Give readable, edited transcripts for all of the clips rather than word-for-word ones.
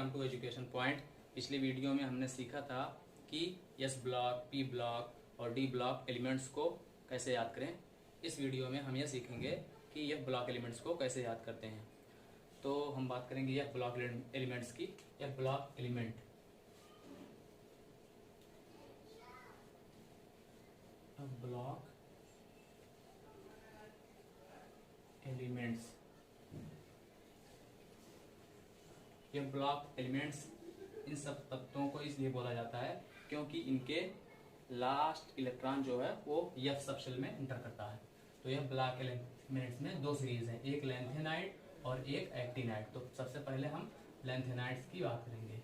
Welcome to education point. पिछली video में हमने सीखा था कि एस ब्लॉक, पी ब्लॉक और डी ब्लॉक एलिमेंट्स को कैसे याद करें। इस वीडियो में हम यह सीखेंगे कि एफ ब्लॉक एलिमेंट्स को कैसे याद करते हैं। तो हम बात करेंगे एफ ब्लॉक एलिमेंट्स की। F block element, block elements, ये ब्लॉक एलिमेंट्स इन सब तत्वों को इसलिए बोला जाता है क्योंकि इनके लास्ट इलेक्ट्रॉन जो है वो एफ सबशेल में इंटर करता है। तो यह ब्लॉक एलिमेंट्स में दो सीरीज हैं, एक लैंथेनाइड और एक एक्टिनाइड। तो सबसे पहले हम लैंथेनाइड्स की बात करेंगे।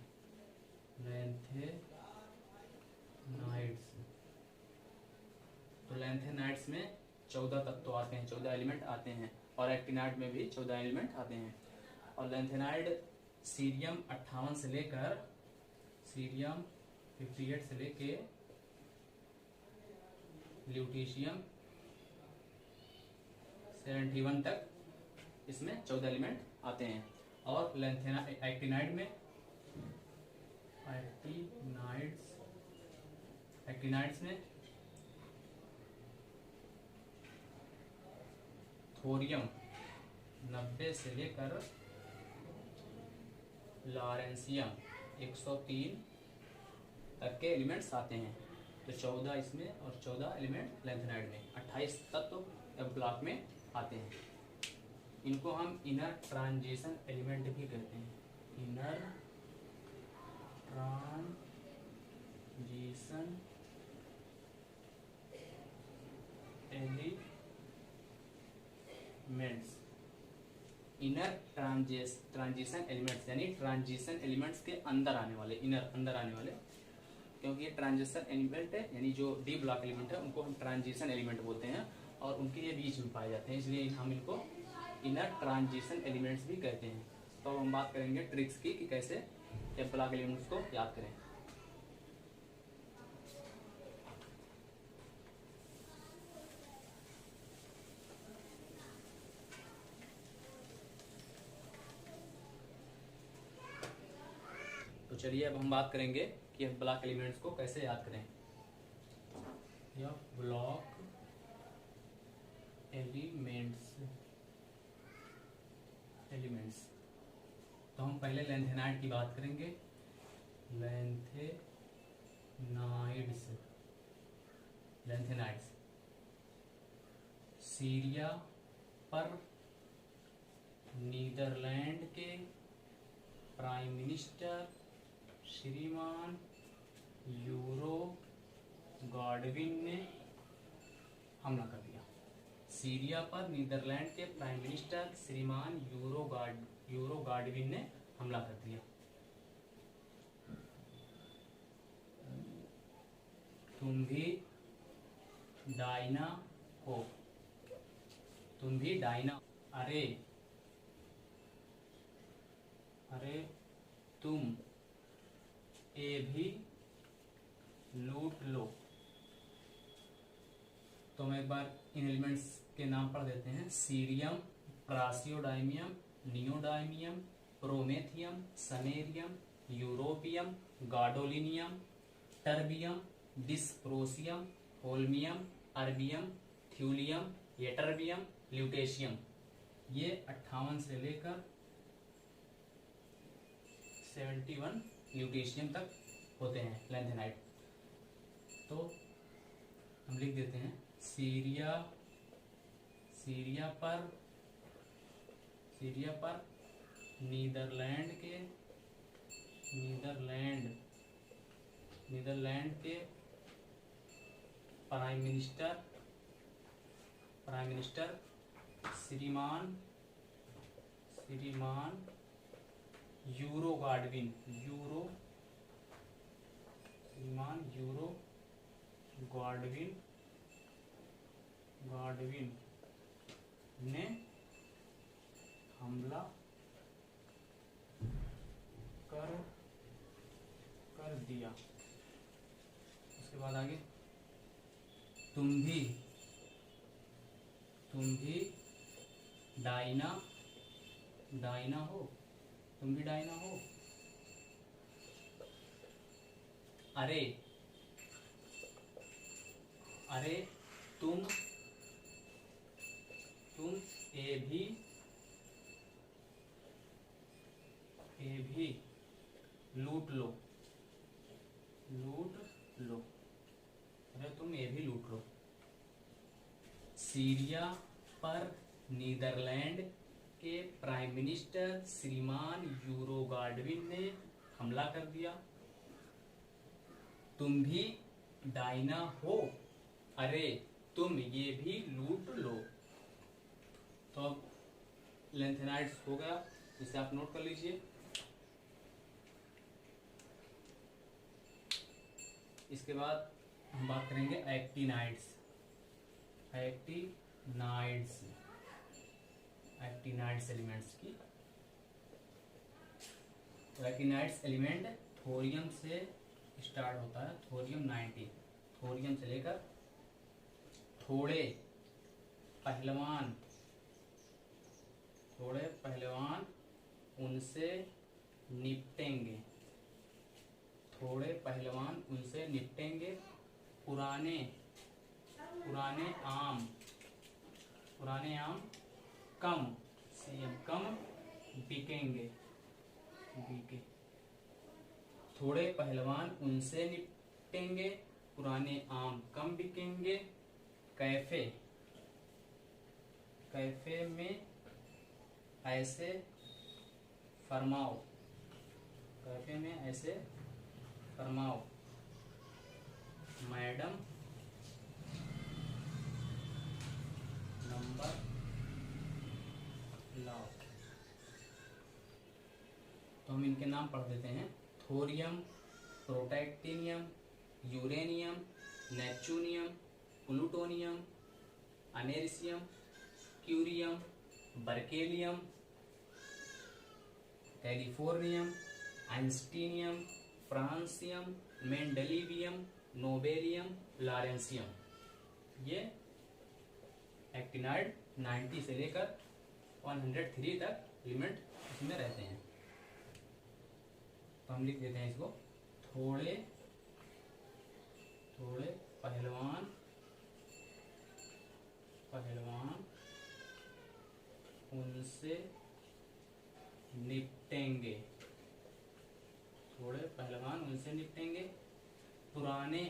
लैंथेनाइड्स, तो लैंथेनाइड्स में 14 तत्व आते हैं, 14 एलिमेंट आते हैं, और एक्टिनाइड में भी 14 एलिमेंट आते हैं। और लैंथेनाइड सीरियम 58 से लेकर सीरियम 58 से लेके ल्यूटीशियम 71 तक इसमें 14 एलिमेंट आते हैं। और एक्टिनाइड में एक्टिनाइड्स में थोरियम 90 से लेकर लॉरेंसियम 103 तक के एलिमेंट्स आते हैं। तो 14 इसमें और 14 एलिमेंट लैंथेनाइड में, 28 तत्व एफ ब्लॉक में आते हैं। इनको हम इनर ट्रांजिशन एलिमेंट भी कहते हैं। Inner transition elements, inner transition elements यानी ट्रांजिशन एलिमेंट्स के अंदर आने वाले, इनर अंदर आने वाले, क्योंकि ये ट्रांजिशन एलिमेंट है यानी जो डी ब्लॉक एलिमेंट है उनको हम ट्रांजिशन एलिमेंट बोलते हैं और उनके ये बीच में पाए जाते हैं, इसलिए हम इनको इनर ट्रांजिशन एलिमेंट्स भी कहते हैं। तो हम बात करेंगे ट्रिक्स की कि कैसे एफ ब्लॉक एलिमेंट्स को याद करें। तो चलिए अब हम बात करेंगे कि एफ ब्लॉक एलिमेंट्स को कैसे याद करें। एफ ब्लॉक एलिमेंट्स, तो हम पहले लैंथेनाइड की बात करेंगे। लैंथेनाइड्स सीरिया पर नीदरलैंड के प्राइम मिनिस्टर श्रीमान यूरो गार्डविन ने हमला कर दिया। सीरिया पर नीदरलैंड के प्राइम मिनिस्टर श्रीमान यूरो गार्डविन ने हमला कर दिया। तुम भी डायना, अरे तुम ये भी लूट लो। तो हम एक बार इन एलिमेंट्स के नाम पढ़ देते हैं। Cerium, praseodymium, neodymium, promethium, samarium, europium, gadolinium, terbium, dysprosium, holmium, erbium, thulium, ytterbium, lutetium. ये 58 से लेकर 71 ल्यूटेशियम तक होते हैं लैंथेनाइड। तो हम लिख देते हैं सीरिया पर नीदरलैंड के प्राइम मिनिस्टर श्रीमान यूरो गार्डविन ने हमला कर दिया। उसके बाद आगे तुम भी डायना हो, तुम भी डायना हो। अरे अरे तुम ए भी लूट लो। अरे तुम ये भी लूट लो। सीरिया पर नीदरलैंड के प्राइम मिनिस्टर श्रीमान यूरो गार्डविन ने हमला कर दिया। तुम भी डायना हो, अरे तुम ये भी लूट लो। तो अब लेंथेनाइड्स हो गया, इसे आप नोट कर लीजिए। इसके बाद हम बात करेंगे एक्टिनाइड्स एलिमेंट्स की। तो एक्टिनाइड्स एलिमेंट थोरियम से स्टार्ट होता है, थोरियम 90, थोरियम से लेकर थोड़े पहलवान उनसे निपटेंगे। थोड़े पहलवान उनसे निपटेंगे। पुराने आम कम बिकेंगे। थोड़े पहलवान उनसे निपटेंगे, पुराने आम कम बिकेंगे। कैफे में ऐसे फरमाओ। मैडम नंबर लाओ। तो हम इनके नाम पढ़ देते हैं। Thorium, protactinium, uranium, neptunium, plutonium, americium, curium, berkelium, californium, einsteinium, francium, mendelevium, nobelium, lawrencium. ये एक्टिनाइड 90 से लेकर 103 तक एलिमेंट इसमें रहते हैं। तो हम लिख देते हैं इसको। थोड़े पहलवान उनसे निपटेंगे। पुराने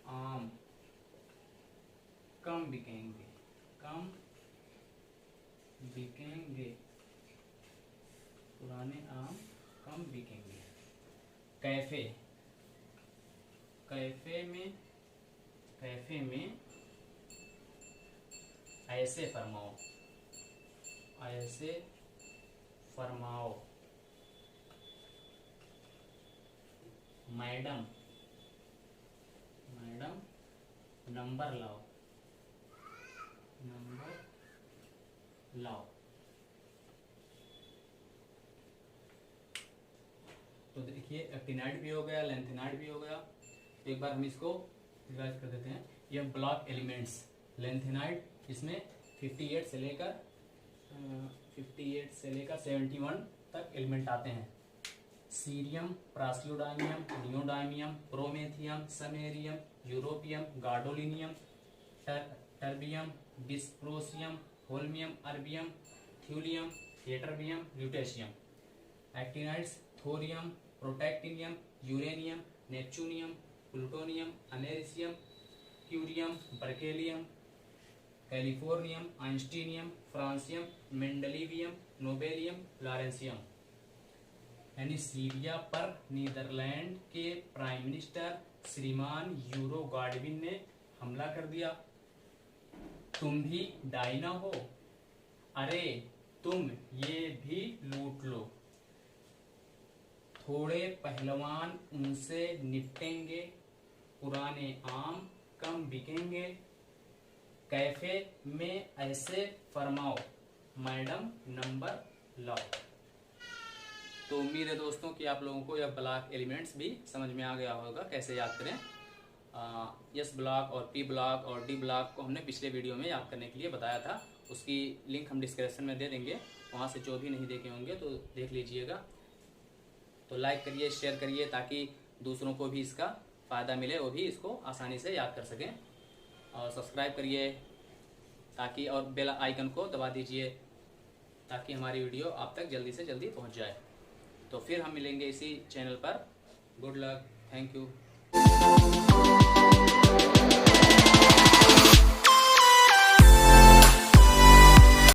आम कम बिकेंगे। पुराने आम कम बिकेंगे। कैफे में ऐसे फरमाओ। मैडम नंबर लाओ। तो देखिए एक्टिनाइड भी हो गया, लेंथेनाइड भी हो गया। तो एक बार हम इसको रिवाइज कर देते हैं। ये ब्लॉक एलिमेंट्स लेंथेनाइड, इसमें 58 से लेकर 71 तक एलिमेंट आते हैं। Cerium, praseodymium, neodymium, promethium, samarium, europium, gadolinium, terbium, dysprosium, holmium, erbium, thulium, ytterbium, lutetium. Actinides thorium, protactinium, uranium, neptunium, plutonium, americium, curium, berkelium, californium, einsteinium, francium, mendelevium, nobelium, lawrencium. यानी Syria पर Netherland के prime minister श्रीमान यूरो गार्डविन ने हमला कर दिया। तुम भी डायना हो, अरे तुम ये भी लूट लो। थोड़े पहलवान उनसे निपटेंगे, पुराने आम कम बिकेंगे। कैफे में ऐसे फरमाओ, मैडम नंबर लाओ। तो उम्मीद है दोस्तों कि आप लोगों को यह ब्लॉक एलिमेंट्स भी समझ में आ गया होगा कैसे याद करें। एस ब्लॉक और पी ब्लॉक और डी ब्लॉक को हमने पिछले वीडियो में याद करने के लिए बताया था। उसकी लिंक हम डिस्क्रिप्शन में दे देंगे, वहाँ से जो भी नहीं देखे होंगे तो देख लीजिएगा। तो लाइक करिए, शेयर करिए, ताकि दूसरों को भी इसका फ़ायदा मिले, वो भी इसको आसानी से याद कर सकें। और सब्सक्राइब करिए ताकि, और बेल आइकन को दबा दीजिए ताकि हमारी वीडियो आप तक जल्दी से जल्दी पहुंच जाए। तो फिर हम मिलेंगे इसी चैनल पर। Good luck, thank you.